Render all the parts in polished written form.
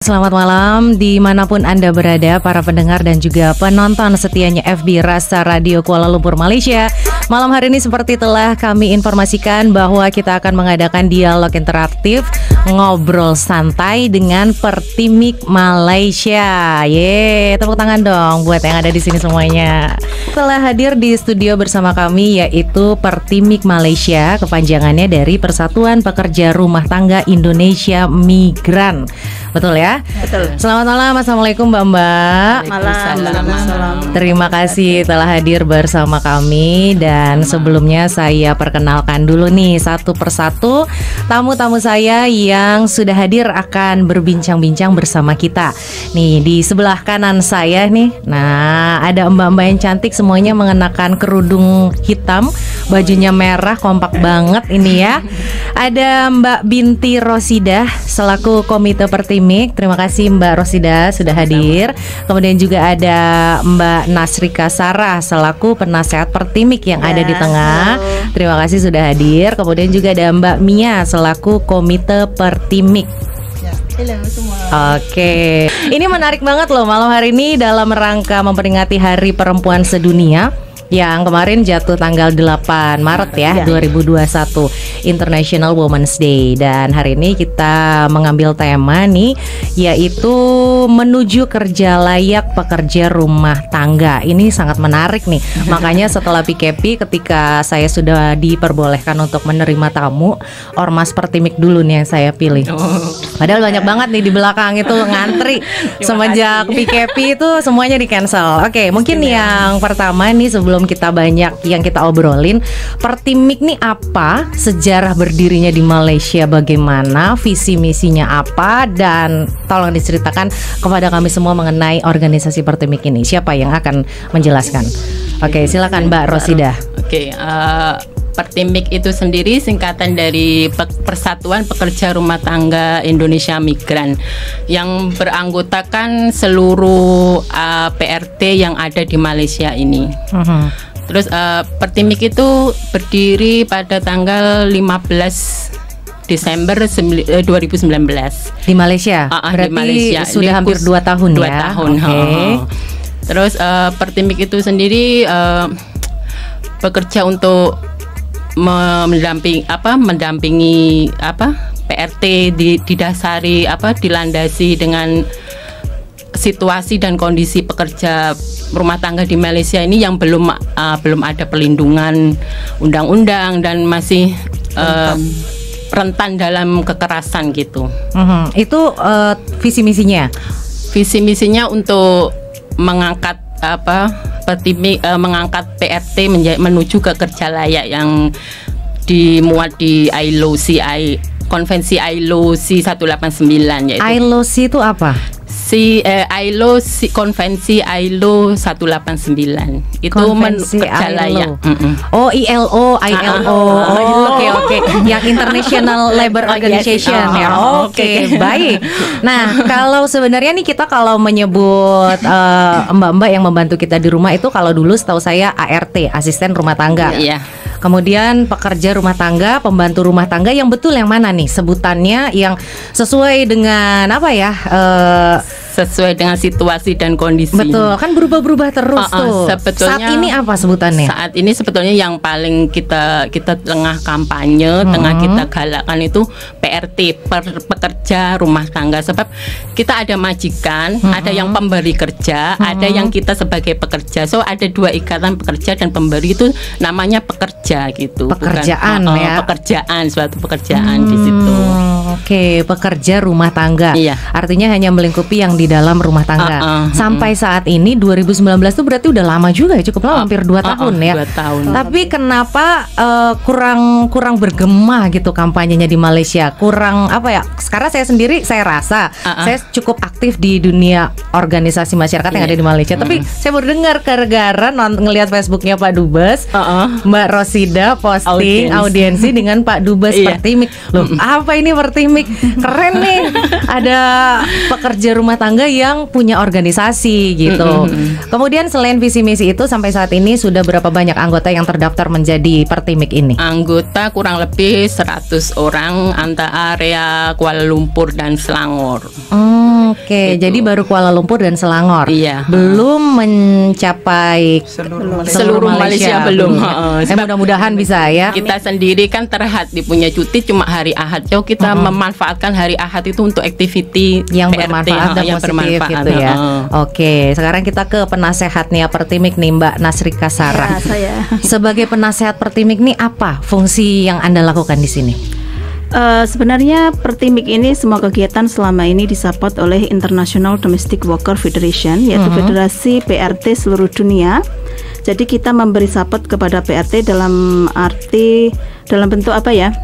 Selamat malam dimanapun Anda berada, para pendengar dan juga penonton setianya FB Rasa Radio Kuala Lumpur, Malaysia. Malam hari ini seperti telah kami informasikan bahwa kita akan mengadakan dialog interaktif ngobrol santai dengan Pertimik Malaysia. Tepuk tangan dong buat yang ada di sini semuanya. Telah hadir di studio bersama kami yaitu Pertimik Malaysia, kepanjangannya dari Persatuan Pekerja Rumah Tangga Indonesia Migran. Betul ya? Betul. Selamat malam, assalamualaikum Mbak. Malam. Terima kasih telah hadir bersama kami. Dan sebelumnya saya perkenalkan dulu nih satu persatu tamu-tamu saya yang sudah hadir akan berbincang-bincang bersama kita. Nih di sebelah kanan saya nih, nah ada mbak-mbak yang cantik semuanya mengenakan kerudung hitam, bajunya merah, kompak banget ini ya. Ada Mbak Binti Rosidah selaku Komite Pertimik. Terima kasih Mbak Rosidah sudah hadir. Kemudian juga ada Mbak Nasrika Sarah selaku penasehat Pertimik yang ada di tengah. Terima kasih sudah hadir. Kemudian juga ada Mbak Mia selaku Komite Pertimik. Halo semua. Oke, ini menarik banget loh malam hari ini dalam rangka memperingati Hari Perempuan Sedunia yang kemarin jatuh tanggal 8 Maret ya 2021, International Women's Day. Dan hari ini kita mengambil tema nih, yaitu menuju kerja layak pekerja rumah tangga. Ini sangat menarik nih. Makanya setelah PKP, ketika saya sudah diperbolehkan untuk menerima tamu, Ormas Pertimik dulu nih yang saya pilih. Padahal banyak banget nih di belakang itu ngantri. Semenjak PKP itu semuanya di cancel. Oke, mungkin yang pertama nih sebelum kita banyak yang kita obrolin, Pertimik nih apa, sejarah berdirinya di Malaysia bagaimana, visi misinya apa, dan tolong diceritakan kepada kami semua mengenai organisasi Pertimik ini. Siapa yang akan menjelaskan? Oke, silakan Mbak Rosidah. Oke, Pertimik itu sendiri singkatan dari Persatuan Pekerja Rumah Tangga Indonesia Migran yang beranggotakan seluruh PRT yang ada di Malaysia ini. Terus Pertimik itu berdiri pada tanggal 15 Desember 2019 di Malaysia. Berarti di Malaysia. Sudah hampir 2 tahun 2 ya. tahun. Terus Pertimik itu sendiri bekerja untuk mendampingi PRT didasari dilandasi dengan situasi dan kondisi pekerja rumah tangga di Malaysia ini yang belum ada pelindungan undang-undang dan masih rentan dalam kekerasan gitu. Itu visi misinya? Visi misinya untuk mengangkat mengangkat PRT menuju ke kerja layak yang dimuat di Konvensi ILO C189 yaitu. ILO C itu apa? Konvensi ILO 189 itu kerja layak. Oh, ILO. Oke. Yang International Labour Organization ya. Oke, baik. Nah, kalau sebenarnya nih kita kalau menyebut mbak-mbak yang membantu kita di rumah itu, kalau dulu setahu saya ART, asisten rumah tangga. Iya. Kemudian pekerja rumah tangga, pembantu rumah tangga, yang betul yang mana nih sebutannya yang sesuai dengan apa ya? Sesuai dengan situasi dan kondisi. Betul, kan berubah-berubah terus tuh. Sebetulnya saat ini apa sebutannya? Saat ini sebetulnya yang paling kita tengah kampanye, tengah kita galakkan itu PRT, pekerja rumah tangga. Sebab kita ada majikan, ada yang pemberi kerja, ada yang kita sebagai pekerja. So ada dua ikatan pekerja dan pemberi, itu namanya pekerja gitu. Pekerjaan. Bukan, ya. Pekerjaan, suatu pekerjaan di situ. Oke, pekerja rumah tangga. Iya. Artinya hanya melingkupi yang di dalam rumah tangga. Sampai saat ini 2019 itu berarti udah lama juga ya, cukup lama, hampir 2 tahun ya. 2 tahun. Tapi kenapa kurang bergema gitu kampanyenya di Malaysia? Kurang apa ya? Karena saya sendiri saya rasa saya cukup aktif di dunia organisasi masyarakat yang ada di Malaysia. Tapi saya baru dengar gara-gara ngelihat Facebooknya Pak Dubes, Mbak Rosidah posting audiensi dengan Pak Dubes Pertimik. Loh, apa ini Pertimik Pertimik. Keren nih. Ada pekerja rumah tangga yang punya organisasi gitu. Kemudian selain visi misi itu sampai saat ini sudah berapa banyak anggota yang terdaftar menjadi Pertimik ini? Anggota kurang lebih 100 orang antara area Kuala Lumpur dan Selangor. Oke, Gitu. jadi baru Kuala Lumpur dan Selangor. Iya. Belum mencapai Seluruh Malaysia belum. Mudah-mudahan bisa ya. Kita sendiri kan terhad punya cuti cuma hari Ahad. So kita memanfaatkan hari Ahad itu untuk aktiviti Yang PRT, bermanfaat dan yang positif bermanfaat. gitu ya. Oke, sekarang kita ke penasehat nih ya Pertimik nih Mbak Nasrika Sarah. Ya, saya. Sebagai penasehat Pertimik nih apa fungsi yang Anda lakukan di sini? Sebenarnya Pertimik ini semua kegiatan selama ini disupport oleh International Domestic Worker Federation, yaitu Federasi PRT seluruh dunia. Jadi kita memberi support kepada PRT dalam bentuk apa ya?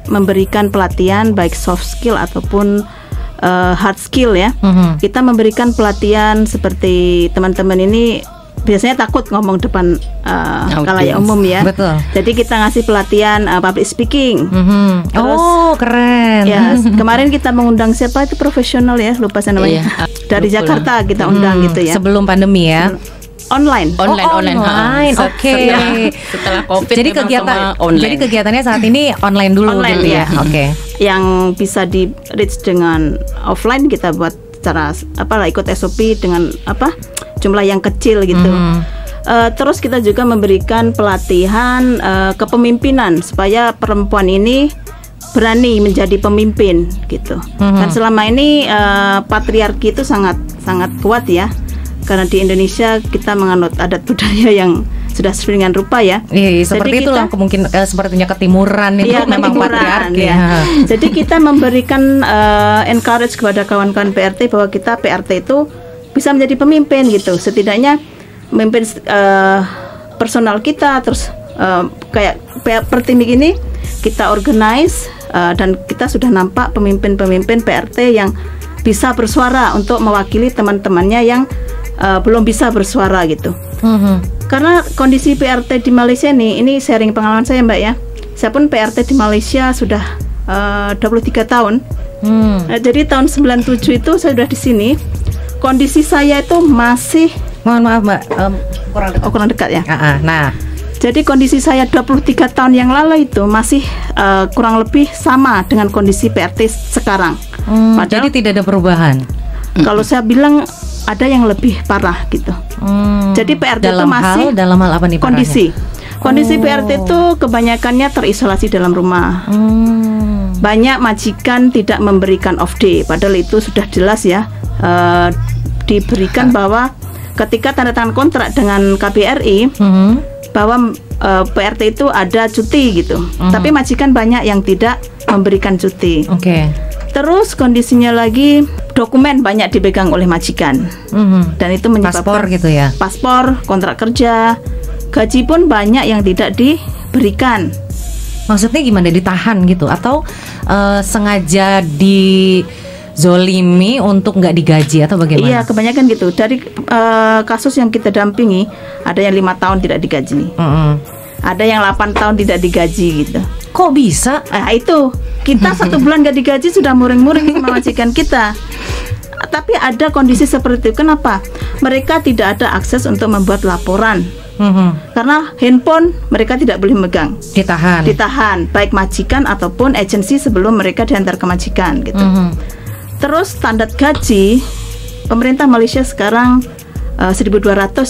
Memberikan pelatihan baik soft skill ataupun hard skill ya. Kita memberikan pelatihan seperti teman-teman ini biasanya takut ngomong depan khalayak umum ya. Betul. Jadi kita ngasih pelatihan public speaking. Terus, keren. ya kemarin kita mengundang siapa itu profesional ya, lupa saya namanya. Iya. Dari Lupa. Jakarta kita undang gitu ya. Sebelum pandemi ya. Online. Online. Oke. Setelah COVID Jadi memang kegiatan, semua online. jadi kegiatannya saat ini online dulu Online, gitu ya. ya. Oke. Yang bisa di reach dengan offline kita buat cara ikut SOP dengan jumlah yang kecil gitu. Terus kita juga memberikan pelatihan kepemimpinan supaya perempuan ini berani menjadi pemimpin gitu. Kan selama ini patriarki itu sangat kuat ya. Karena di Indonesia kita menganut adat budaya yang sudah sedemikian rupa ya. Iya, seperti Jadi itulah mungkin sepertinya ketimuran itu Iya, memang ketimuran, patriarki. ya. Jadi kita memberikan encourage kepada kawan-kawan PRT bahwa kita PRT itu bisa menjadi pemimpin gitu. Setidaknya memimpin personal kita, terus kayak Pertimik ini kita organize dan kita sudah nampak pemimpin-pemimpin PRT yang bisa bersuara untuk mewakili teman-temannya yang belum bisa bersuara gitu. Karena kondisi PRT di Malaysia ini sharing pengalaman saya Mbak ya. Saya pun PRT di Malaysia sudah 23 tahun. Jadi tahun 97 itu saya sudah di sini. Kondisi saya itu masih, Mohon maaf Mbak, kurang dekat ya. Nah, Jadi kondisi saya 23 tahun yang lalu itu masih kurang lebih sama dengan kondisi PRT sekarang. jadi tidak ada perubahan. Kalau saya bilang ada yang lebih parah gitu. Jadi PRT itu masih dalam hal apa nih parahnya? Kondisi PRT itu kebanyakannya terisolasi dalam rumah. Banyak majikan tidak memberikan off day, padahal itu sudah jelas ya diberikan bahwa ketika tanda tangan kontrak dengan KBRI bahwa PRT itu ada cuti gitu. Tapi majikan banyak yang tidak memberikan cuti. Oke. Terus kondisinya lagi dokumen banyak dipegang oleh majikan. Dan itu menyebabkan Paspor gitu ya. Paspor, kontrak kerja, gaji pun banyak yang tidak diberikan. Maksudnya gimana, ditahan gitu atau sengaja dizolimi untuk nggak digaji atau bagaimana? Iya, kebanyakan gitu. Dari kasus yang kita dampingi, ada yang 5 tahun tidak digaji. Ada yang 8 tahun tidak digaji gitu. Kok bisa? Itu kita 1 bulan gak digaji sudah muring-muring sama majikan kita. Tapi ada kondisi seperti itu. Kenapa? Mereka tidak ada akses untuk membuat laporan. Karena handphone mereka tidak boleh megang. Ditahan baik majikan ataupun agensi sebelum mereka diantar ke majikan gitu. Terus standar gaji pemerintah Malaysia sekarang 1.200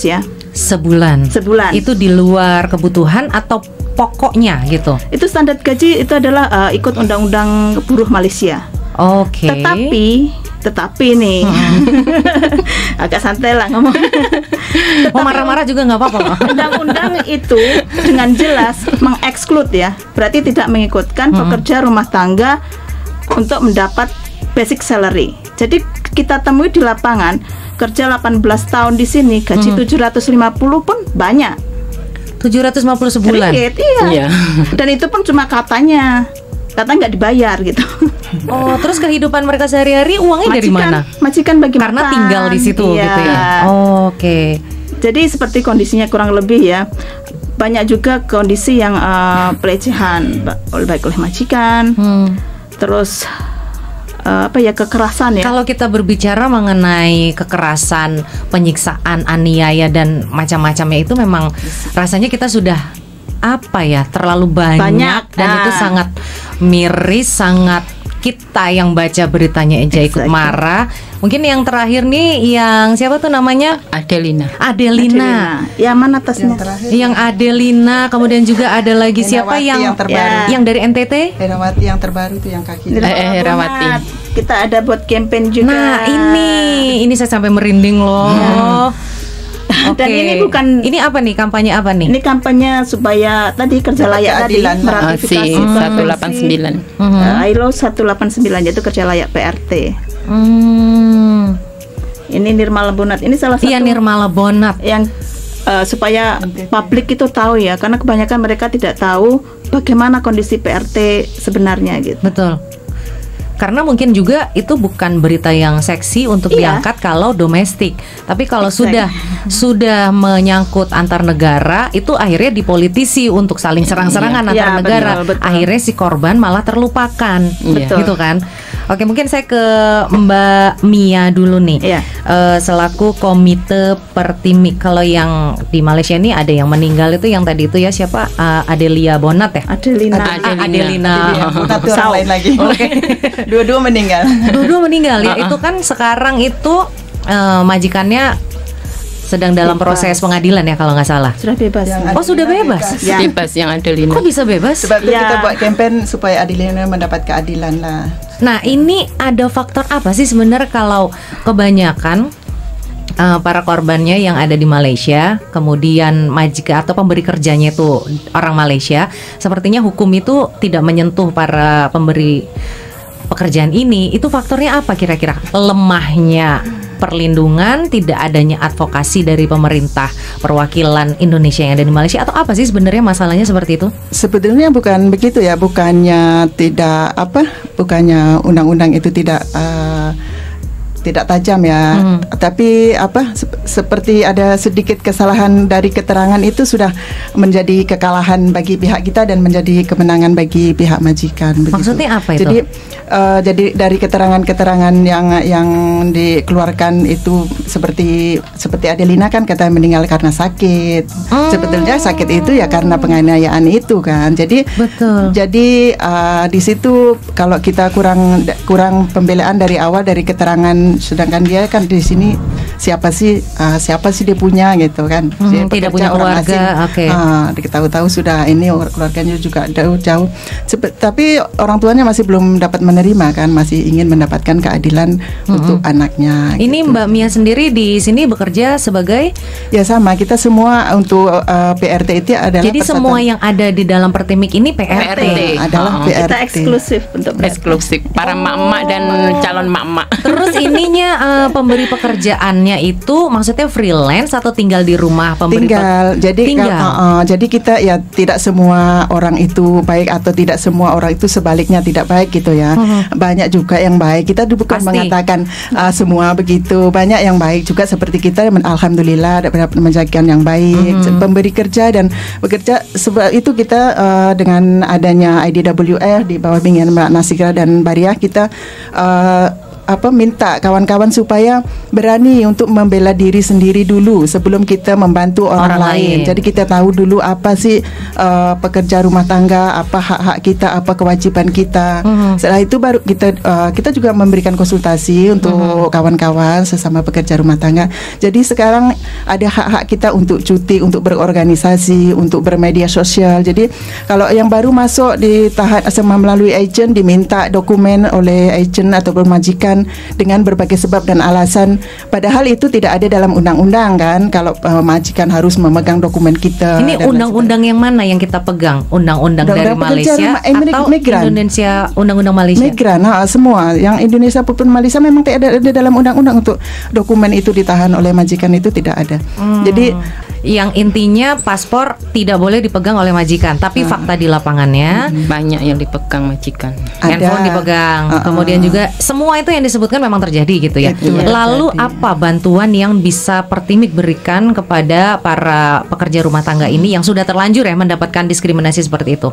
ya sebulan. Itu di luar kebutuhan atau pokoknya gitu? Itu standar gaji itu adalah ikut undang-undang buruh Malaysia. Oke. Tetapi nih agak santai lah ngomong. Mau marah-marah juga nggak apa-apa. Undang-undang itu dengan jelas mengeksklud ya, berarti tidak mengikutkan pekerja rumah tangga untuk mendapat basic salary. Jadi kita temui di lapangan kerja 18 tahun di sini gaji 750 pun banyak. 750 sebulan. Sedikit, iya. Dan itu pun cuma katanya nggak dibayar gitu. Oh, terus kehidupan mereka sehari-hari uangnya dari mana? Majikan bagi Karena makan. tinggal di situ gitu ya. Oke. Jadi seperti kondisinya kurang lebih ya. Banyak juga kondisi yang pelecehan baik oleh majikan. terus kekerasan ya. Kalau kita berbicara mengenai kekerasan, penyiksaan, aniaya dan macam-macamnya itu memang rasanya kita sudah terlalu banyak dan itu sangat miris, sangat kita yang baca beritanya aja ikut marah. Mungkin yang terakhir nih yang siapa tuh namanya? Adelina. Ya, mana tasnya? Yang Adelina, kemudian juga ada lagi siapa yang terbaru? Yang dari NTT? Herawati yang terbaru tuh yang kaki. Herawati. Kita ada buat campaign juga. Nah, ini saya sampai merinding loh. Dan ini ini apa nih, kampanye apa nih? Ini kampanye supaya tadi kerja layak tadi meratifikasi 189. ILO 189 yaitu kerja layak PRT. Ini Nirmala Bonat. Ini salah satu. Iya, Nirmala Bonat yang supaya publik itu tahu ya, karena kebanyakan mereka tidak tahu bagaimana kondisi PRT sebenarnya gitu. Betul. Karena mungkin juga itu bukan berita yang seksi untuk diangkat kalau domestik. Tapi kalau sudah menyangkut antar negara, itu akhirnya dipolitisi untuk saling serang-serangan antar negara. Betul. Akhirnya si korban malah terlupakan. Betul. Gitu kan. Oke, mungkin saya ke Mbak Mia dulu nih. Selaku komite Pertimik. Kalau yang di Malaysia ini ada yang meninggal itu yang tadi itu ya siapa? Adelia Bonat ya? Adelina. Bonat itu orang lain lagi. Dua-dua meninggal. Ya. Itu kan sekarang itu majikannya sedang dalam proses pengadilan ya kalau nggak salah. Sudah bebas. Sudah bebas. Bebas yang Adelina. Kok bisa bebas? Sebab itu kita buat campaign supaya Adelina mendapat keadilan lah. Nah, ini ada faktor apa sih sebenarnya kalau kebanyakan para korbannya yang ada di Malaysia, kemudian majikan atau pemberi kerjanya itu orang Malaysia, sepertinya hukum itu tidak menyentuh para pemberi pekerjaan ini. Itu faktornya apa kira-kira? Lemahnya perlindungan, tidak adanya advokasi dari pemerintah perwakilan Indonesia yang ada di Malaysia, atau apa sih sebenarnya masalahnya seperti itu? Sebetulnya bukan begitu ya, bukannya undang-undang itu tidak tajam ya, tapi seperti ada sedikit kesalahan dari keterangan itu sudah menjadi kekalahan bagi pihak kita dan menjadi kemenangan bagi pihak majikan. Begitu. Maksudnya apa itu? Jadi dari keterangan yang dikeluarkan itu seperti Adelina kan kata meninggal karena sakit. Sebetulnya sakit itu ya karena penganiayaan itu kan. Jadi betul. Jadi di situ kalau kita kurang pembelaan dari awal dari keterangan, sedangkan dia kan di sini siapa sih dia punya gitu kan. Dia tidak punya keluarga. Oke. Tahu-tahu sudah ini keluarganya juga jauh. Tapi orang tuanya masih belum dapat menerima kan, masih ingin mendapatkan keadilan untuk anaknya. Ini gitu. Mbak Mia sendiri di sini bekerja sebagai? Ya sama, kita semua untuk PRT itu adalah. Jadi semua yang ada di dalam Pertimik ini PRT. Adalah PRT. Kita eksklusif untuk eksklusif para mak-mak dan calon mak-mak. Terus ininya pemberi pekerjaannya itu maksudnya freelance atau tinggal di rumah pemberi Jadi kita ya tidak semua orang itu baik atau tidak semua orang itu sebaliknya tidak baik gitu ya. Banyak juga yang baik. Kita bukan mengatakan semua begitu. Banyak yang baik juga seperti kita. Alhamdulillah dapat menjaga yang baik. Pemberi kerja dan bekerja. Sebab itu kita dengan adanya IDWR di bawah bimbingan Mbak Nasigra dan Bariah, kita minta kawan-kawan supaya berani untuk membela diri sendiri dulu sebelum kita membantu orang lain. Jadi kita tahu dulu apa sih pekerja rumah tangga, apa hak-hak kita, apa kewajiban kita. Setelah itu baru kita juga memberikan konsultasi untuk kawan-kawan sesama pekerja rumah tangga. Jadi sekarang ada hak-hak kita untuk cuti, untuk berorganisasi, untuk bermedia sosial. Jadi kalau yang baru masuk di tahap melalui agent diminta dokumen oleh agent atau majikan dengan berbagai sebab dan alasan, padahal itu tidak ada dalam undang-undang kan, kalau majikan harus memegang dokumen kita. Ini undang-undang yang mana yang kita pegang? Undang-undang dari Malaysia atau migran. Indonesia, undang-undang Malaysia? Migran, semua yang Indonesia pun Malaysia memang tidak ada dalam undang-undang untuk dokumen itu ditahan oleh majikan, itu tidak ada. Jadi yang intinya paspor tidak boleh dipegang oleh majikan, tapi fakta di lapangannya banyak yang dipegang majikan. Handphone dipegang, kemudian juga semua itu yang disebutkan memang terjadi gitu ya. Lalu apa bantuan yang bisa Pertimik berikan kepada para pekerja rumah tangga ini yang sudah terlanjur ya mendapatkan diskriminasi seperti itu?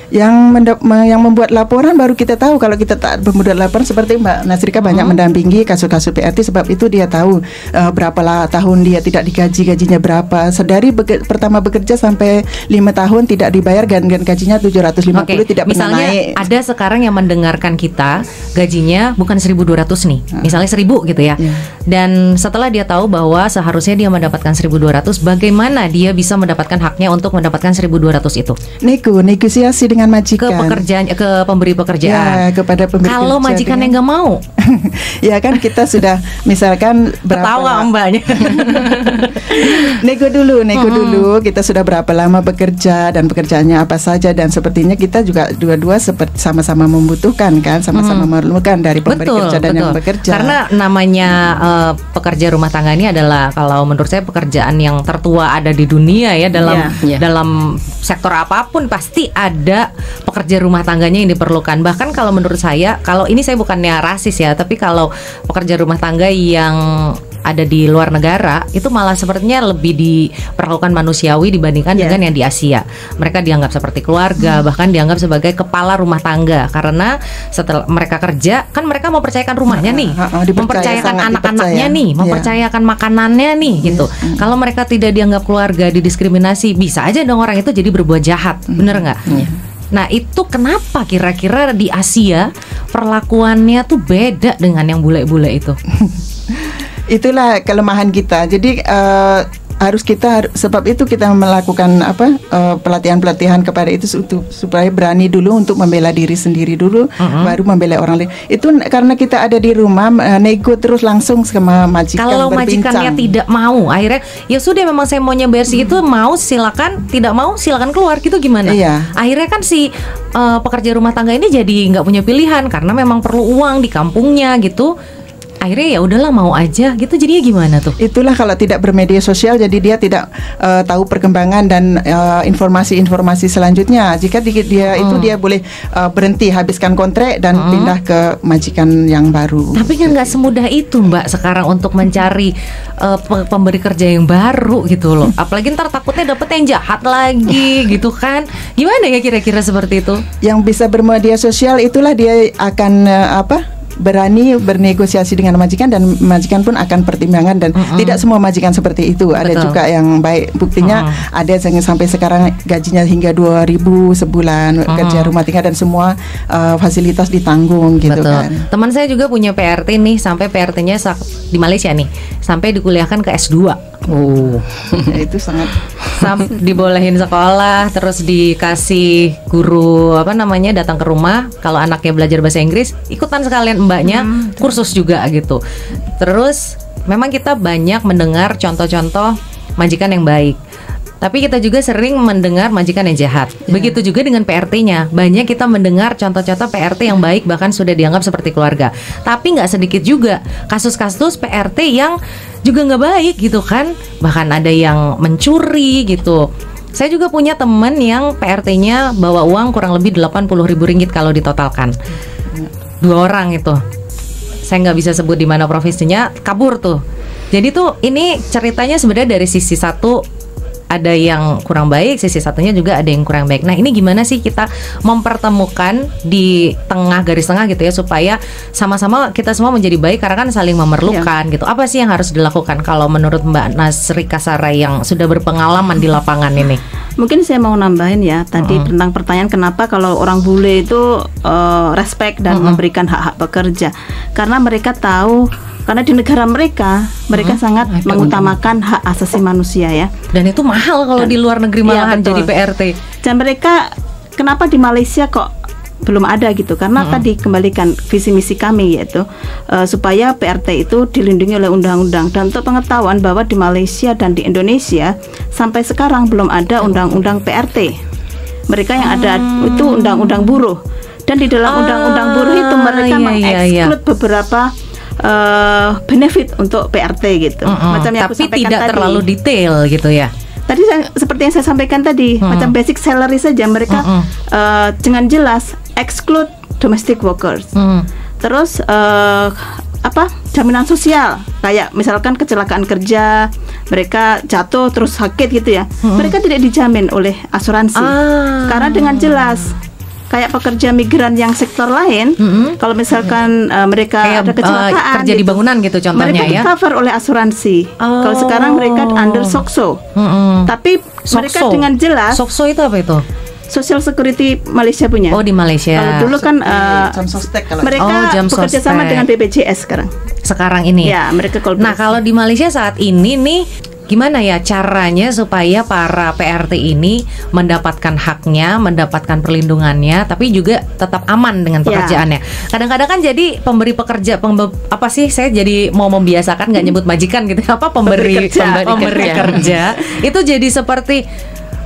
Yang membuat laporan baru kita tahu kalau kita tak membuat laporan. Seperti Mbak Nasrika banyak mendampingi kasus-kasus PRT, sebab itu dia tahu berapa tahun dia tidak digaji, gajinya berapa. Sedari pertama bekerja sampai 5 tahun tidak dibayar dan gajinya 750 tidak pernah misalnya naik. ada sekarang yang mendengarkan kita gajinya bukan 1.200 nih, misalnya 1.000 gitu ya. Dan setelah dia tahu bahwa seharusnya dia mendapatkan 1.200, bagaimana dia bisa mendapatkan haknya untuk mendapatkan 1.200 itu? Negosiasi dengan majikan. Ke pemberi pekerjaan. Ya, kepada pemberi Kalau kerja majikan yang nggak mau, ya kan kita sudah misalkan ketawa mbaknya. nego dulu kita sudah berapa lama bekerja dan pekerjaannya apa saja, dan sepertinya kita juga dua-dua sama-sama membutuhkan kan, sama-sama memerlukan dari pemberi kerja dan yang bekerja. Karena namanya pekerja rumah tangga ini adalah, kalau menurut saya, pekerjaan yang tertua ada di dunia ya, dalam sektor apapun pasti ada pekerja rumah tangganya yang diperlukan. Bahkan kalau menurut saya, kalau ini saya bukannya rasis ya, tapi kalau pekerja rumah tangga yang ada di luar negara itu malah sepertinya lebih diperlakukan manusiawi dibandingkan dengan yang di Asia. Mereka dianggap seperti keluarga, bahkan dianggap sebagai kepala rumah tangga, karena setelah mereka kerja kan mereka mempercayakan rumahnya nih, mempercayakan anak-anaknya nih, mempercayakan makanannya nih gitu. Kalau mereka tidak dianggap keluarga, didiskriminasi, bisa aja dong orang itu jadi berbuat jahat, bener nggak? Nah itu kenapa kira-kira di Asia perlakuannya tuh beda dengan yang bule-bule itu? Itulah kelemahan kita. Jadi sebab itu kita melakukan pelatihan-pelatihan kepada itu supaya berani dulu untuk membela diri sendiri dulu, baru membela orang lain. Itu karena kita ada di rumah nego terus langsung sama majikan. Kalau majikannya tidak mau, akhirnya ya sudah, memang saya maunya bayar segitu, mau silakan, tidak mau silakan keluar, gitu gimana? Akhirnya kan si pekerja rumah tangga ini jadi nggak punya pilihan karena memang perlu uang di kampungnya gitu. Akhirnya ya udahlah mau aja gitu, jadinya gimana tuh? Itulah kalau tidak bermedia sosial, jadi dia tidak tahu perkembangan dan informasi-informasi selanjutnya. Jika dia itu dia boleh berhenti, habiskan kontrak dan pindah ke majikan yang baru. Tapi kan nggak semudah itu Mbak sekarang untuk mencari pemberi kerja yang baru gitu loh. Apalagi ntar takutnya dapet yang jahat lagi gitu kan. Gimana ya kira-kira seperti itu? Yang bisa bermedia sosial itulah dia akan berani bernegosiasi dengan majikan, dan majikan pun akan pertimbangan, dan tidak semua majikan seperti itu. Ada juga yang baik. Buktinya ada yang sampai sekarang gajinya hingga 2.000 sebulan kerja rumah tangga dan semua fasilitas ditanggung gitu. Kan. Teman saya juga punya PRT nih, sampai PRT-nya di Malaysia nih, sampai dikuliahkan ke S2. Itu sangat dibolehin sekolah, terus dikasih guru datang ke rumah, kalau anaknya belajar bahasa Inggris ikutan sekalian mbaknya kursus juga gitu. Terus memang kita banyak mendengar contoh-contoh majikan yang baik, tapi kita juga sering mendengar majikan yang jahat. Begitu juga dengan PRT-nya. Banyak kita mendengar contoh-contoh PRT yang baik, bahkan sudah dianggap seperti keluarga. Tapi nggak sedikit juga kasus-kasus PRT yang juga nggak baik gitu kan. Bahkan ada yang mencuri gitu. Saya juga punya teman yang PRT-nya bawa uang kurang lebih 80.000 ringgit kalau ditotalkan. 2 orang itu. Saya nggak bisa sebut di mana profesinya, kabur tuh. Jadi tuh ini ceritanya sebenarnya dari sisi satu ada yang kurang baik, sisi satunya juga ada yang kurang baik. Nah ini gimana sih kita mempertemukan di tengah, garis tengah gitu ya, supaya sama-sama kita semua menjadi baik, karena kan saling memerlukan gitu. Apa sih yang harus dilakukan kalau menurut Mbak Nasrika Sarai yang sudah berpengalaman di lapangan ini? Mungkin saya mau nambahin ya tadi tentang pertanyaan kenapa kalau orang bule itu respect dan memberikan hak-hak pekerja, karena mereka tahu, karena di negara mereka sangat mengutamakan hak asasi manusia ya. Dan itu mahal kalau di luar negeri malahan jadi PRT. Dan mereka kenapa di Malaysia kok belum ada gitu? Karena tadi kembalikan visi misi kami yaitu supaya PRT itu dilindungi oleh undang-undang. Dan untuk pengetahuan bahwa di Malaysia dan di Indonesia sampai sekarang belum ada undang-undang PRT. Mereka yang ada itu undang-undang buruh. Dan di dalam undang-undang buruh itu mereka mengeksklud beberapa benefit untuk PRT gitu. Macam yang tapi tidak tadi, terlalu detail gitu ya. Tadi seperti yang saya sampaikan tadi, macam basic salary saja mereka dengan jelas exclude domestic workers. Terus jaminan sosial, kayak misalkan kecelakaan kerja, mereka jatuh terus sakit gitu ya, mereka tidak dijamin oleh asuransi. Karena dengan jelas kayak pekerja migran yang sektor lain, kalau misalkan mereka Kayak ada kecelakaan kerja di bangunan gitu contohnya mereka ya. di-cover oleh asuransi. Kalau sekarang mereka under SOCSO. Tapi mereka Sokso. dengan jelas Sokso itu apa itu? Social Security Malaysia punya. Oh, di Malaysia. Kalau dulu kan Jam sostek kalau mereka jam bekerja sama sostek. dengan BPJS sekarang. Sekarang ini. Ya, mereka kolaborasi. Nah, kalau di Malaysia saat ini nih gimana ya caranya supaya para PRT ini mendapatkan haknya, mendapatkan perlindungannya, tapi juga tetap aman dengan pekerjaannya. Kadang-kadang kan jadi pemberi pekerja, apa sih? Saya jadi mau membiasakan nggak nyebut majikan gitu, apa pemberi kerja. Itu jadi seperti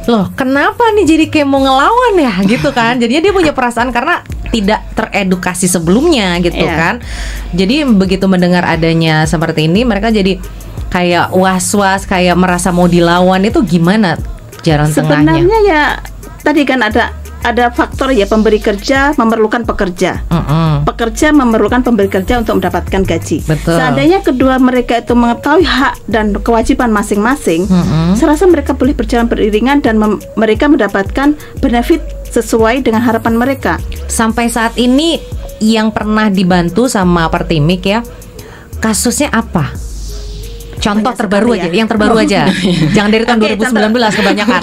loh, kenapa nih jadi kayak mau ngelawan ya gitu kan? Jadinya dia punya perasaan karena tidak teredukasi sebelumnya gitu kan. Jadi begitu mendengar adanya seperti ini, mereka jadi kayak was-was, kayak merasa mau dilawan. Itu gimana jalan tengahnya? Sebenarnya ya tadi kan ada faktor ya, pemberi kerja memerlukan pekerja. Pekerja memerlukan pemberi kerja untuk mendapatkan gaji. Betul. Seandainya kedua mereka itu mengetahui hak dan kewajiban masing-masing, saya rasa mereka boleh berjalan beriringan dan mereka mendapatkan benefit sesuai dengan harapan mereka. Sampai saat ini yang pernah dibantu sama Pertimik ya, kasusnya apa? Contoh Banyak terbaru sekali aja, ya. yang terbaru aja. Jangan dari tahun 2019 kebanyakan.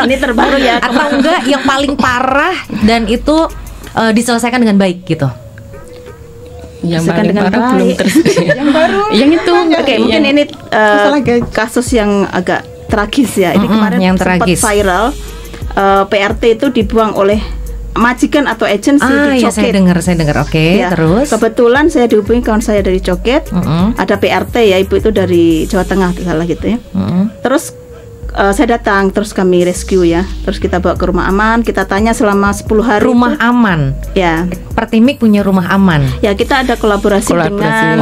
Ini terbaru ya. Atau enggak yang paling parah dan itu diselesaikan dengan baik gitu. Yang Selesaikan paling dengan parah baik. belum terselesai. yang baru. Yang itu Oke, mungkin ini Masalah gaji. kasus yang agak tragis ya. Ini kemarin yang sempat tragis. viral. PRT itu dibuang oleh majikan atau agensi di Ya saya Coket. dengar. Oke, Ya, terus. kebetulan saya dihubungi kawan saya dari Coket. Ada PRT ya, ibu itu dari Jawa Tengah salah gitu ya. Terus saya datang, terus kami rescue ya. Terus kita bawa ke rumah aman, kita tanya selama 10 hari. Rumah itu, aman. ya. Pertimik punya rumah aman. Ya, kita ada kolaborasi dengan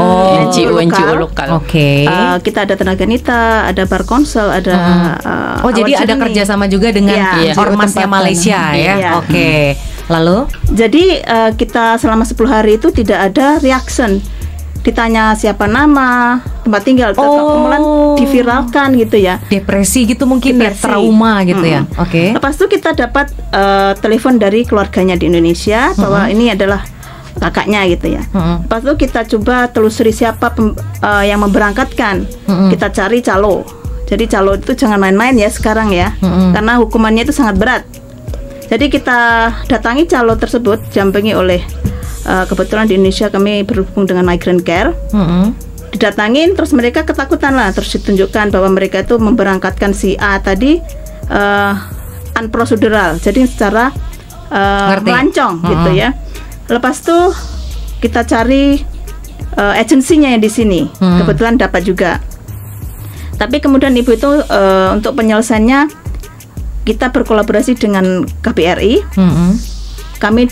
NGO lokal. Oke. kita ada tenaga nita, ada bar konsel, ada Oh, jadi awal ada jernih. kerjasama juga dengan Iya. ormasnya Tempatan. Malaysia ya. Iya. Oke. Lalu Jadi kita selama 10 hari itu tidak ada reaction. Ditanya siapa nama, tempat tinggal, kemudian diviralkan gitu ya. depresi gitu mungkin Depresi. ya, trauma gitu ya. Oke. Lepas itu kita dapat telepon dari keluarganya di Indonesia bahwa ini adalah kakaknya gitu ya. Lepas itu kita coba telusuri siapa yang memberangkatkan. Kita cari calo. Jadi calo itu jangan main-main ya sekarang ya, karena hukumannya itu sangat berat. Jadi kita datangi calo tersebut, didampingi oleh kebetulan di Indonesia kami berhubung dengan Migrant Care. Didatangin, terus mereka ketakutan lah, terus ditunjukkan bahwa mereka itu memberangkatkan si A tadi unprocedural, jadi secara melancong gitu ya. Lepas itu kita cari agensinya yang di sini, kebetulan dapat juga. Tapi kemudian ibu itu untuk penyelesaiannya kita berkolaborasi dengan KBRI. Kami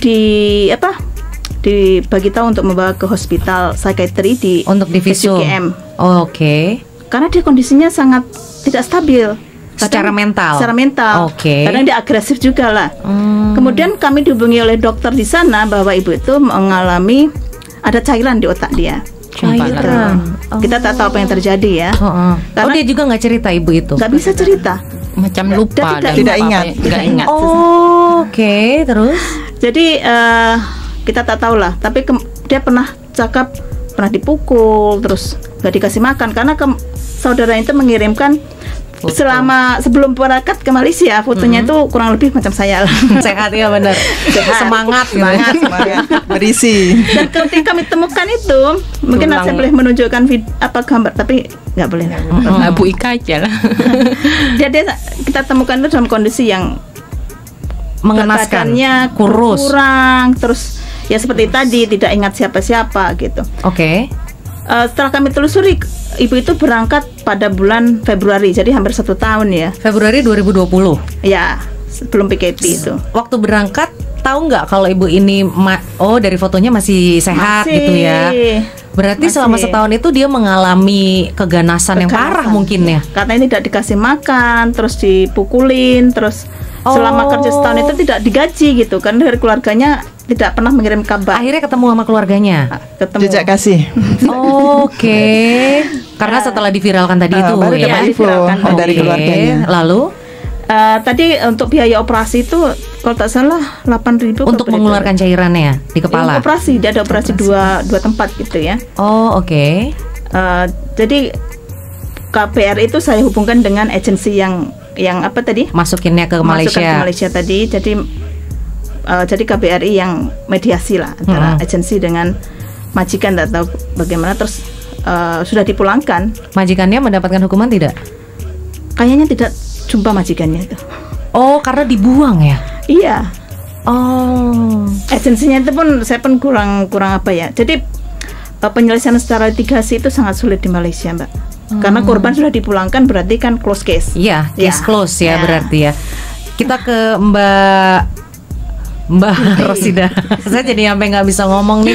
dibagi tahu untuk membawa ke hospital psikiatri di Untuk divisum. SUGM. Oke. Karena dia kondisinya sangat tidak stabil. Secara mental. Secara mental. Oke. Kadang dia agresif juga lah. Kemudian kami dihubungi oleh dokter di sana bahwa ibu itu mengalami ada cairan di otak dia. Cairan. Kita tak tahu apa yang terjadi ya. Oh, dia juga nggak cerita ibu itu. Nggak bisa cerita. Macam lupa Dia dan tidak apa-apa ingat. ya, nggak ingat. Oke, terus Jadi kita tak tahu lah. Tapi dia pernah cakap pernah dipukul, terus nggak dikasih makan karena saudara itu mengirimkan Foto. sebelum berangkat ke Malaysia, fotonya itu kurang lebih macam saya lah. sehat ya benar. Semangat, Semangat. berisi. Dan ketika kami temukan itu, mungkin Tulang. saya boleh menunjukkan gambar, tapi nggak boleh. Nah, Bu Ika aja lah. Jadi kita temukan itu dalam kondisi yang mengenaskan, badannya kurus. kurang, terus ya seperti tadi tidak ingat siapa-siapa gitu. Oke. Setelah kami telusuri, ibu itu berangkat pada bulan Februari, jadi hampir 1 tahun ya. Februari 2020. Ya, sebelum PKP itu. Waktu berangkat tahu nggak kalau ibu ini dari fotonya masih sehat Masih. gitu ya. Berarti Masih. selama setahun itu dia mengalami keganasan yang parah mungkin ya. Katanya tidak dikasih makan, terus dipukulin, terus selama kerja setahun itu tidak digaji gitu kan, dari keluarganya tidak pernah mengirim kabar. Akhirnya ketemu sama keluarganya. Ketemu. Jejak kasih. Oke. Karena setelah diviralkan tadi itu baru ya. dapat Pak? info Diviralkan dari Oke. keluarganya. Lalu Tadi untuk biaya operasi itu kalau tak salah 8.000 untuk mengeluarkan cairannya di kepala. Operasi, dia ada operasi dua tempat gitu ya. Oh, oke. Jadi KBRI itu saya hubungkan dengan agensi yang apa tadi? Masukinnya ke Malaysia. Masukkan ke Malaysia tadi. Jadi KBRI yang mediasi lah antara agensi dengan majikan, tak tahu bagaimana, terus sudah dipulangkan. Majikannya mendapatkan hukuman tidak? Kayaknya tidak jumpa majikannya itu. Oh, karena dibuang ya? Iya. Oh. Agensinya itu pun saya pun kurang apa ya. Jadi penyelesaian secara litigasi itu sangat sulit di Malaysia, Mbak. Karena korban sudah dipulangkan, berarti kan close case. Iya, case close ya berarti ya. Kita ke Mbak Rosida. Saya jadi sampai nggak bisa ngomong nih.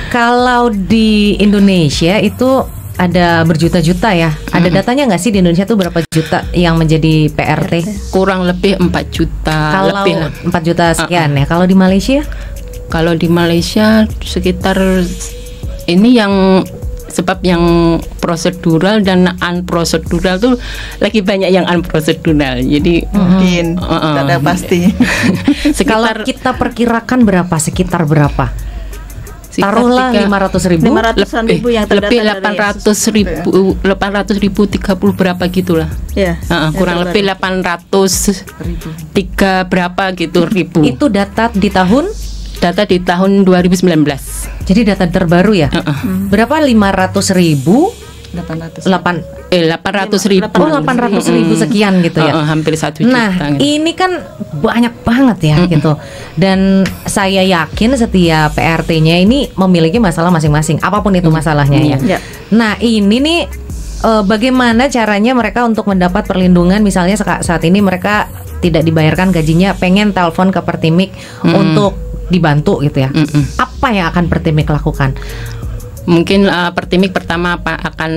Kalau di Indonesia itu ada berjuta-juta ya. Ada datanya nggak sih di Indonesia tuh berapa juta yang menjadi PRT? Kurang lebih 4 juta. Kalau lebih lah. 4 juta sekian ya. Kalau di Malaysia? Kalau di Malaysia sekitar ini yang sebab yang prosedural dan unprosedural tuh lagi banyak yang unprosedural. Jadi mungkin tidak ada pasti. Kalau kita perkirakan berapa? Sekitar berapa? Taruhlah 500.000 yang lebih 800.000 30 berapa gitulah. Ya, kurang lebih 803 berapa gitu ribu. Itu data di tahun 2019. Jadi data terbaru ya. Berapa? 500.000 800.000. Oh, 800.000 sekian gitu ya. Hampir 1 juta. Nah, gitu. Ini kan banyak banget ya gitu. Dan saya yakin setiap PRT-nya ini memiliki masalah masing-masing, apapun itu masalahnya ya. Nah, ini nih bagaimana caranya mereka untuk mendapat perlindungan, misalnya saat ini mereka tidak dibayarkan gajinya, pengen telepon ke Pertimik untuk dibantu gitu ya. Apa yang akan Pertimik lakukan? Mungkin Pertimik pertama akan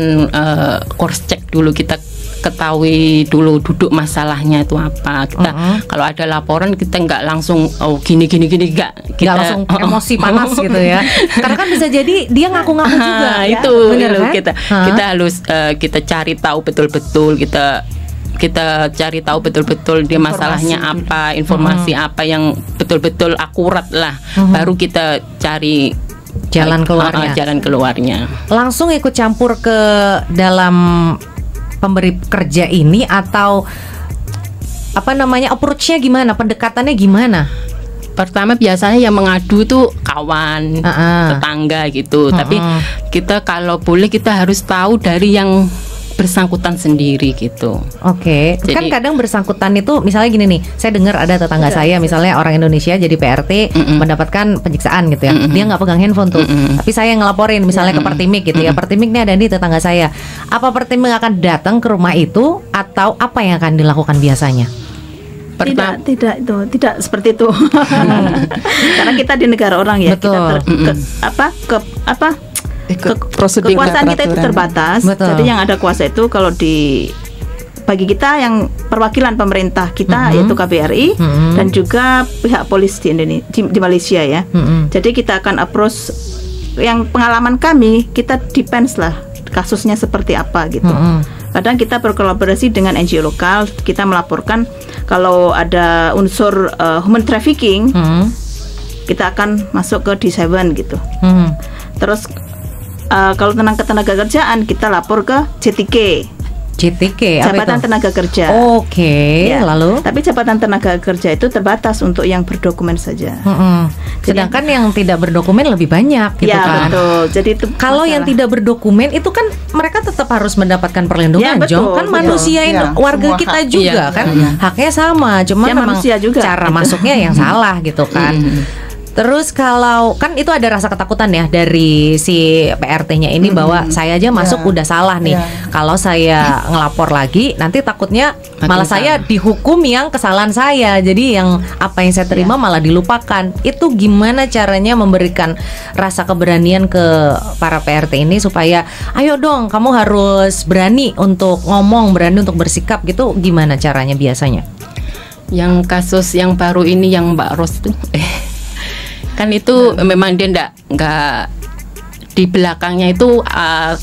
course check dulu, kita ketahui dulu duduk masalahnya itu apa. Kita kalau ada laporan kita nggak langsung gini nggak, kita langsung emosi panas gitu ya. Karena kan bisa jadi dia ngaku-ngaku juga. Itu bener, kan? kita harus kita cari tahu betul-betul, kita cari tahu betul-betul dia masalahnya apa, informasi apa yang betul-betul akurat lah. Baru kita cari jalan keluarnya. Langsung ikut campur ke dalam pemberi kerja ini, atau apa namanya, approach-nya gimana, pendekatannya gimana? Pertama biasanya yang mengadu tuh kawan, tetangga gitu. Tapi kita kalau boleh kita harus tahu dari yang bersangkutan sendiri gitu. Oke. Kan kadang bersangkutan itu misalnya gini nih, saya dengar ada tetangga saya misalnya orang Indonesia jadi PRT mendapatkan penyiksaan gitu ya. Dia nggak pegang handphone tuh. Tapi saya yang ngelaporin misalnya ke Pertimik gitu ya. Pertimik nih ada di tetangga saya. Apa Pertimik akan datang ke rumah itu atau apa yang akan dilakukan biasanya? Tidak seperti itu. Karena kita di negara orang ya. Betul. Kekuasaan kita itu terbatas. Betul. Jadi yang ada kuasa itu kalau bagi kita yang perwakilan pemerintah kita yaitu KBRI dan juga pihak polisi di Malaysia ya. Jadi kita akan approach, yang pengalaman kami, kita depends lah kasusnya seperti apa gitu. Kadang kita berkolaborasi dengan NGO lokal, kita melaporkan kalau ada unsur human trafficking, kita akan masuk ke D7 gitu. Terus kalau tentang ketenaga kerjaan kita lapor ke JTK, Jabatan Tenaga Kerja. Oke. Lalu? Tapi Jabatan Tenaga Kerja itu terbatas untuk yang berdokumen saja. Sedangkan yang tidak berdokumen lebih banyak gitu kan. Betul. Jadi itu kalau yang tidak berdokumen itu kan mereka tetap harus mendapatkan perlindungan, betul, kan manusia warga kita juga kan. Haknya sama, cuma memang cara masuknya yang salah gitu kan. Terus kalau kan itu ada rasa ketakutan ya dari si PRT-nya ini bahwa saya aja masuk udah salah nih. Kalau saya ngelapor lagi nanti takutnya malah saya dihukum yang kesalahan saya. Jadi yang apa yang saya terima malah dilupakan. Itu gimana caranya memberikan rasa keberanian ke para PRT ini supaya ayo dong kamu harus berani untuk ngomong, berani untuk bersikap gitu. Gimana caranya biasanya? Yang kasus yang baru ini yang Mbak Ros tuh kan itu memang dia nggak di belakangnya itu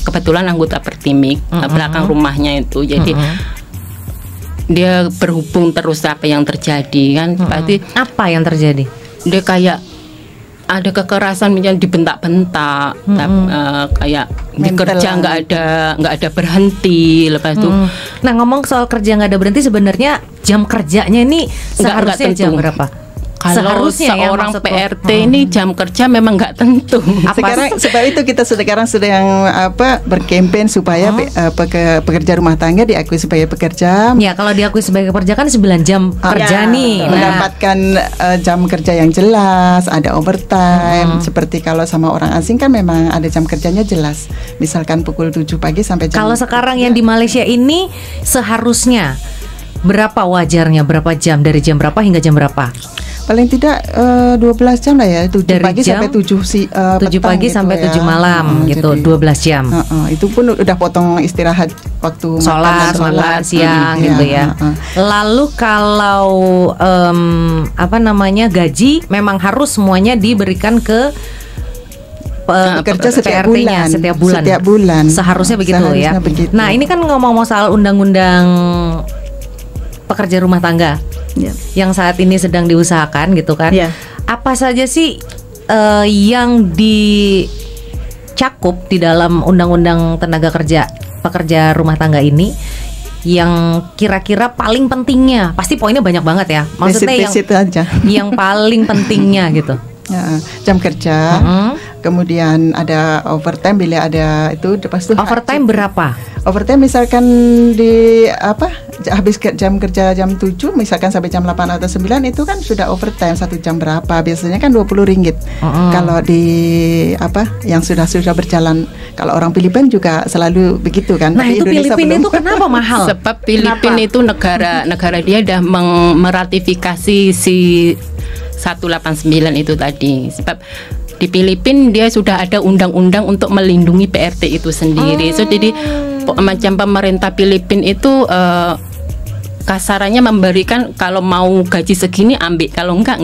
kebetulan anggota Pertimik, belakang rumahnya itu, jadi dia berhubung terus apa yang terjadi kan, berarti Apa yang terjadi? dia kayak ada kekerasan yang dibentak-bentak, kayak di kerja nggak ada berhenti, lepas itu. Nah, ngomong soal kerja nggak ada berhenti, sebenarnya jam kerjanya ini seharusnya jam berapa? Kalau Seharusnya ya, seorang maksudku. PRT ini jam kerja memang nggak tentu. Sekarang sebab itu kita sekarang sedang berkampanye supaya pekerja rumah tangga diakui sebagai pekerja. Ya, kalau diakui sebagai pekerja kan 9 jam kerja nih. Nah, Mendapatkan jam kerja yang jelas, ada overtime. Seperti kalau sama orang asing kan memang ada jam kerjanya jelas. Misalkan pukul 7 pagi sampai jam. kalau sekarang yang di Malaysia ini seharusnya berapa wajarnya, berapa jam, dari jam berapa hingga jam berapa? Paling tidak 12 jam lah ya, 7 Dari pagi jam sampai 7 7 pagi gitu sampai ya. 7 malam gitu, Jadi, 12 jam. itu pun udah potong istirahat waktu makan dan Sholat siang Iya, gitu ya. Lalu kalau gaji memang harus semuanya diberikan ke Bekerja setiap PRT-nya bulan. Setiap bulan. Seharusnya begitu ya. Seharusnya begitu. Nah, ini kan ngomong soal undang-undang pekerja rumah tangga Ya. yang saat ini sedang diusahakan gitu kan. Ya. Apa saja sih yang dicakup di dalam undang-undang tenaga kerja pekerja rumah tangga ini yang kira-kira paling pentingnya? Pasti poinnya banyak banget ya. Maksudnya Basic aja. yang paling pentingnya gitu. Ya, jam kerja, kemudian ada overtime bila ada itu, lepas itu Overtime berapa? overtime misalkan di habis jam kerja jam 7 misalkan sampai jam 8 atau 9 itu kan sudah overtime 1 jam berapa, biasanya kan RM20. Kalau di yang sudah berjalan, kalau orang Filipina juga selalu begitu kan. Nah, Tapi itu Indonesia Filipina belum. itu kenapa mahal? Sebab Filipina itu negara dia udah meratifikasi si 189 itu tadi. Sebab di Filipina dia sudah ada undang-undang untuk melindungi PRT itu sendiri. So jadi macam pemerintah Filipina itu kasarannya memberikan kalau mau gaji segini ambil, kalau enggak.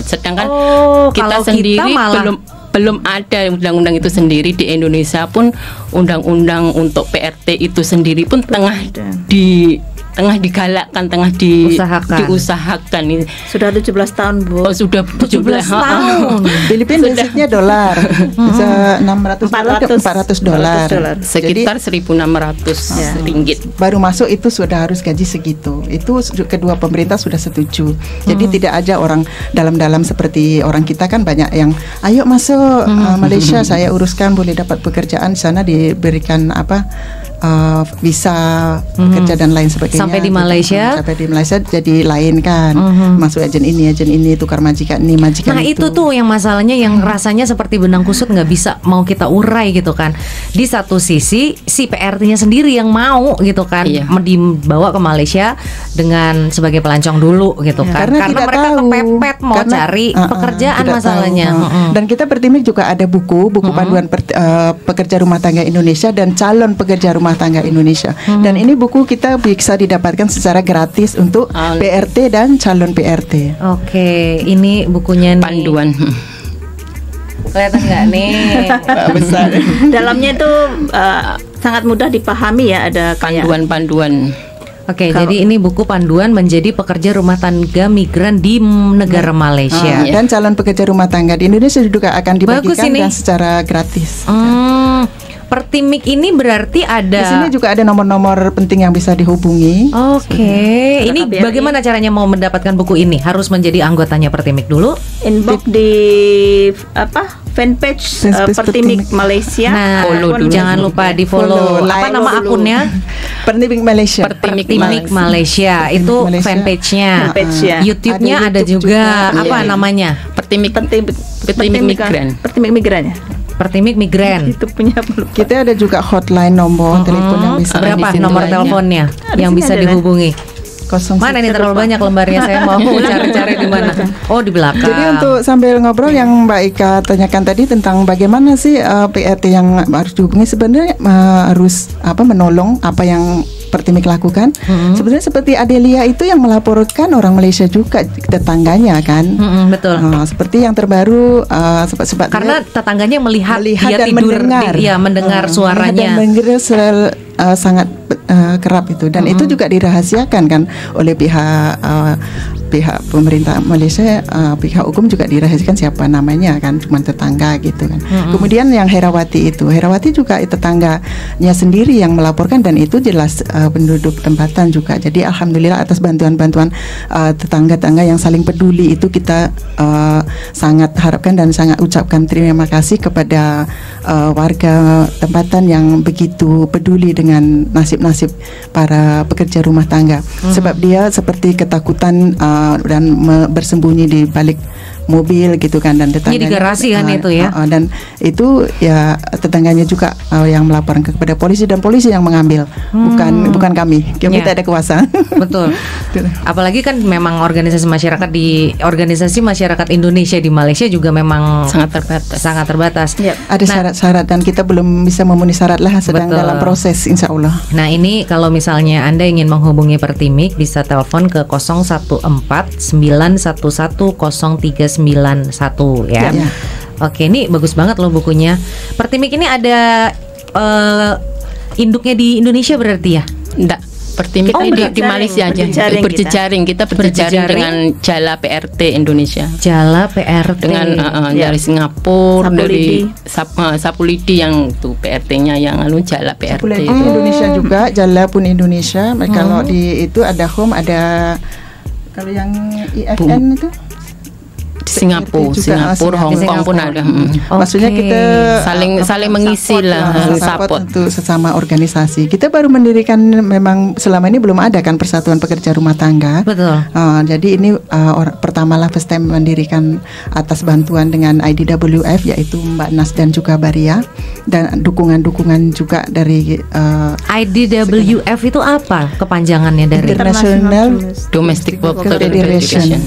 Sedangkan kalau kita sendiri kita malah belum ada undang-undang itu sendiri. Di Indonesia pun undang-undang untuk PRT itu sendiri pun tengah digalakkan, tengah diusahakan. Sudah 17 tahun, Bu. Oh, sudah 17 tahun. Filipina basicnya dolar, bisa $400 sekitar 1.600 ringgit. Baru masuk itu sudah harus gaji segitu. Itu kedua pemerintah sudah setuju. Jadi tidak ada orang dalam-dalam seperti orang kita kan banyak yang ayo masuk Malaysia, saya uruskan, boleh dapat pekerjaan di sana, diberikan visa kerja dan lain sebagainya. Sampai di Malaysia, sampai di Malaysia jadi lain kan. Masuk agen ini, tukar majikan ini, majikan Nah itu tuh yang masalahnya, yang rasanya seperti benang kusut nggak bisa mau kita urai gitu kan. Di satu sisi si PRT-nya sendiri yang mau gitu kan, dibawa ke Malaysia dengan sebagai pelancong dulu gitu kan. Karena mereka tahu, kepepet mau cari pekerjaan masalahnya. Dan kita Pertimik juga ada buku panduan pekerja rumah tangga Indonesia dan calon pekerja rumah tangga Indonesia. Dan ini buku kita bisa didapatkan secara gratis untuk PRT dan calon PRT. Oke, ini bukunya nih. Panduan. Kelihatan nggak nih? Besar. Dalamnya itu sangat mudah dipahami ya, ada kayak Panduan-panduan. Oke, jadi ini buku panduan menjadi pekerja rumah tangga migran di negara Malaysia. Dan calon pekerja rumah tangga di Indonesia juga akan Bagus dibagikan ini. dan secara gratis. Pertimik ini berarti ada. Di sini juga ada nomor-nomor penting yang bisa dihubungi. Oke, ini KBRI. bagaimana caranya mau mendapatkan buku ini? Harus menjadi anggotanya Pertimik dulu. inbox di fanpage Pertimik Malaysia. Nah, Follow dulu. jangan lupa di follow. Follow, Apa like nama dulu. akunnya? Pertimik Malaysia. Pertimik Malaysia. Itu Malaysia. fanpage-nya. Fanpage ya. YouTube-nya Ada ada YouTube juga. juga. Apa Iya. namanya? Pertimik migran. Pertimik migran ya. Pertimik Migran. Itu punya apa? Kita ada juga hotline nomor telepon yang bisa Berapa di situ nomor banyak. teleponnya Di yang sini bisa ada, dihubungi? 0. Mana ini terlalu banyak lembarnya, saya mau cari-cari di mana. Oh, di belakang. Jadi untuk sambil ngobrol yang Mbak Ika tanyakan tadi tentang bagaimana sih PRT yang harus dihubungi, sebenarnya harus menolong apa yang Pertimik lakukan. Sebenarnya seperti Adelia itu yang melaporkan orang Malaysia juga, tetangganya kan. Betul. Seperti yang terbaru sebab Karena dia tetangganya melihat dia dan tidur mendengar, mendengar melihat suaranya. dan mendengar sangat kerap itu, dan itu juga dirahasiakan kan oleh pihak pemerintah Malaysia, pihak hukum juga dirahasiakan siapa namanya kan, cuma tetangga gitu kan. Kemudian yang Herawati juga tetangganya sendiri yang melaporkan, dan itu jelas penduduk tempatan juga. Jadi alhamdulillah atas bantuan-bantuan tetangga-tetangga yang saling peduli itu, kita sangat harapkan dan sangat ucapkan terima kasih kepada warga tempatan yang begitu peduli dengan nasib-nasib para pekerja rumah tangga. Sebab dia seperti ketakutan dan bersembunyi di balik mobil gitu kan, dan tetangganya di garasi kan itu ya. Dan itu ya tetangganya juga yang melaporkan kepada polisi, dan polisi yang mengambil, bukan kami. Kami tidak ada kuasa. Betul. Apalagi kan memang organisasi masyarakat Indonesia di Malaysia juga memang sangat terbatas. Ada syarat-syarat dan kita belum bisa memenuhi syarat lah, sedang dalam proses insya Allah. Nah ini kalau misalnya Anda ingin menghubungi Pertimik, bisa telepon ke 014-911-0391 ya. Oke, ini bagus banget loh bukunya. Pertimik ini ada induknya di Indonesia berarti ya? Enggak. Pertimik di Malaysia aja. Berjejaring kita dengan Jala PRT Indonesia. Jala PRT dengan dari Singapura, dari Sapulidi yang tuh PRT-nya yang Jala PRT. Sapulidi Indonesia juga, Jala pun Indonesia. Kalau di itu ada home, ada kalau yang IFN itu Singapura, Hong Kong pun ada. Maksudnya kita saling mengisi lah, support untuk sesama organisasi. Kita baru mendirikan, memang selama ini belum ada kan Persatuan Pekerja Rumah Tangga. Betul. Jadi ini pertamalah first time mendirikan atas bantuan dengan IDWF, yaitu Mbak Nas dan juga Baria, dan dukungan juga dari IDWF itu apa kepanjangannya dari International Domestic Worker Federation.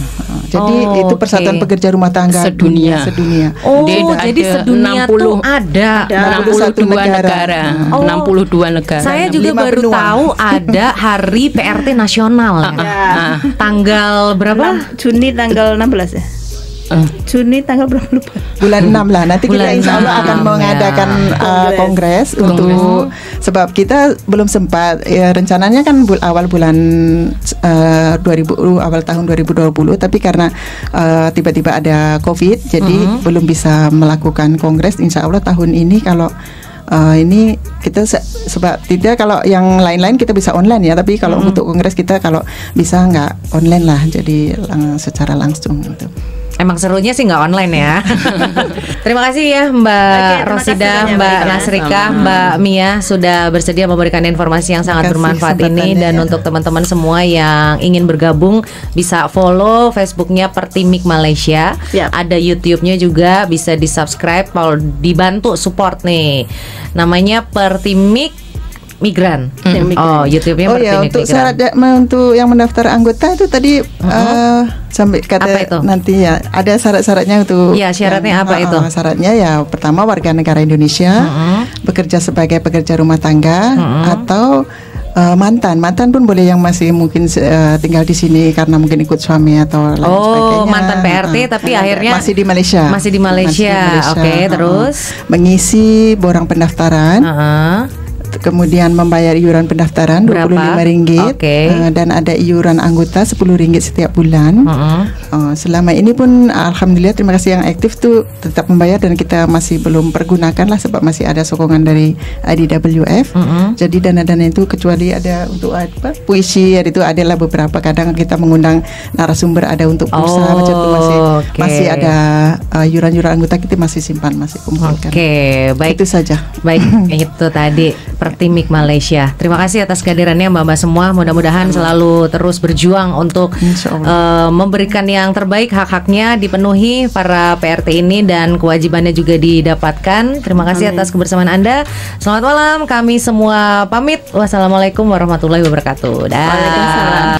Jadi itu Persatuan Pekerja Rumah Tangga sedunia. Jadi sedunia tuh ada 62 negara. 62 negara. Saya juga baru tahu ada Hari PRT Nasional ya. Tanggal berapa? Juni tanggal 16 ya. Juni tanggal berapa lupa? Bulan 6 lah. Nanti kita insya Allah akan mengadakan kongres untuk, sebab kita belum sempat ya, rencananya kan awal tahun 2020, tapi karena tiba-tiba ada COVID, jadi belum bisa melakukan kongres. Insya Allah tahun ini kalau ini kita sebab tidak, kalau yang lain-lain kita bisa online ya, tapi kalau untuk kongres kita kalau bisa nggak online lah, jadi secara langsung gitu. Emang serunya sih nggak online ya. Terima kasih ya Mbak Rosida, Mbak Nasrika, Mbak Mia sudah bersedia memberikan informasi yang sangat bermanfaat ini. Dan untuk teman-teman semua yang ingin bergabung, bisa follow Facebooknya Pertimik Malaysia. Ada YouTube-nya juga, bisa di subscribe kalau dibantu support nih. Namanya Pertimik Migran. YouTube-nya Pertimik untuk Migran. syarat untuk yang mendaftar anggota itu tadi sampai kata nanti ya ada syarat-syaratnya untuk. Ya, syaratnya apa itu? Syaratnya ya pertama warga negara Indonesia, bekerja sebagai pekerja rumah tangga, atau mantan pun boleh, yang masih mungkin tinggal di sini karena mungkin ikut suami atau lain sebagainya. Mantan PRT tapi akhirnya masih di Malaysia. Oke, terus mengisi borang pendaftaran. Kemudian membayar iuran pendaftaran RM25, dan ada iuran anggota RM10 setiap bulan. Selama ini pun alhamdulillah, terima kasih yang aktif tuh tetap membayar, dan kita masih belum pergunakan lah sebab masih ada sokongan dari IDWF. Jadi dana-dana itu, kecuali ada untuk puisi, itu adalah beberapa, kadang kita mengundang narasumber, ada untuk pulsa macam itu, masih ada iuran anggota kita masih simpan, masih kumpulkan. Baik, itu saja. Baik, itu tadi Pertimik Malaysia. Terima kasih atas kehadirannya Mbak-mbak semua. Mudah-mudahan selalu terus berjuang untuk memberikan yang terbaik, hak-haknya dipenuhi para PRT ini, dan kewajibannya juga didapatkan. Terima kasih atas kebersamaan Anda. Selamat malam. Kami semua pamit. Wassalamualaikum warahmatullahi wabarakatuh. Waalaikumsalam.